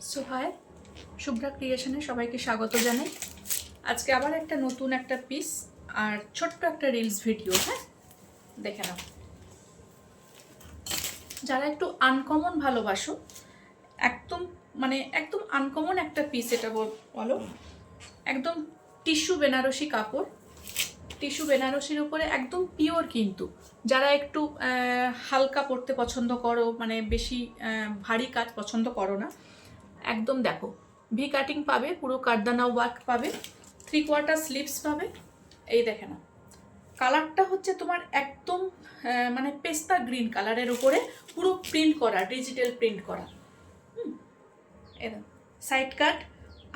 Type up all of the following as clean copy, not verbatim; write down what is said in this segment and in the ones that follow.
So high, Shubhra ক্রিয়েশনে সবাইকে স্বাগত জানাই। আজকে আবার একটা নতুন একটা পিস আর ছোট্ট একটা রিলস ভিডিও। হ্যাঁ, দেখে নাও। যারা একটু আনকমন ভালোবাসো, একদম আনকমন একটা পিস, এটা বলো, একদম টিস্যু বেনারসি কাপড়, টিস্যু বেনারসির উপরে একদম পিওর। কিন্তু যারা একটু হালকা পরতে পছন্দ করো, মানে বেশি ভারী কাজ পছন্দ করো না, একদম দেখো, ভি কাটিং পাবে, পুরো কারদানা ওয়ার্ক পাবে, 3/4 স্লিভস পাবে। এই দেখে না, কালারটা হচ্ছে তোমার একদম মানে পেস্তা গ্রিন কালারের উপরে পুরো প্রিন্ট করা, ডিজিটাল প্রিন্ট করা। সাইড কাট,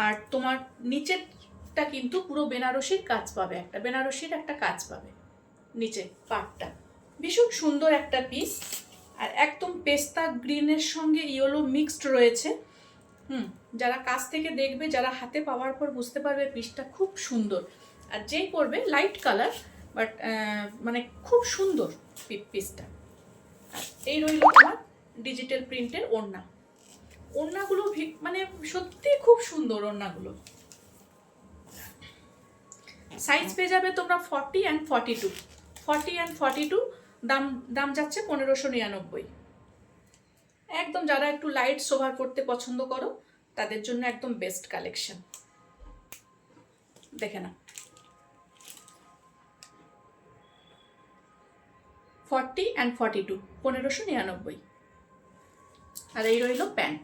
আর তোমার নিচেরটা কিন্তু পুরো বেনারসির কাজ পাবে, একটা বেনারসির একটা কাজ পাবে নিচে পাটটা। ভীষণ সুন্দর একটা পিস, আর একদম পেস্তা গ্রিনের সঙ্গে ইয়েলো মিক্সড রয়েছে। যারা কাছ থেকে দেখবে, যারা হাতে পাওয়ার পর বুঝতে পারবে পিসটা খুব সুন্দর। আর যেই পরবে লাইট কালার, বাট মানে খুব সুন্দর পিসটা। আর এই রইল তোমার ডিজিটাল প্রিন্টের ওড়না। ওড়নাগুলো মানে সত্যি খুব সুন্দর ওড়নাগুলো। সাইজ পেয়ে যাবে তোমরা 40 and 42। 40 and 42 দাম যাচ্ছে 1599। একদম যারা একটু লাইট সোভার পড়তে পছন্দ করো তাদের জন্য একদম বেস্ট কালেকশন। দেখে না, 40 and 42, 1599। আর এই রইল প্যান্ট।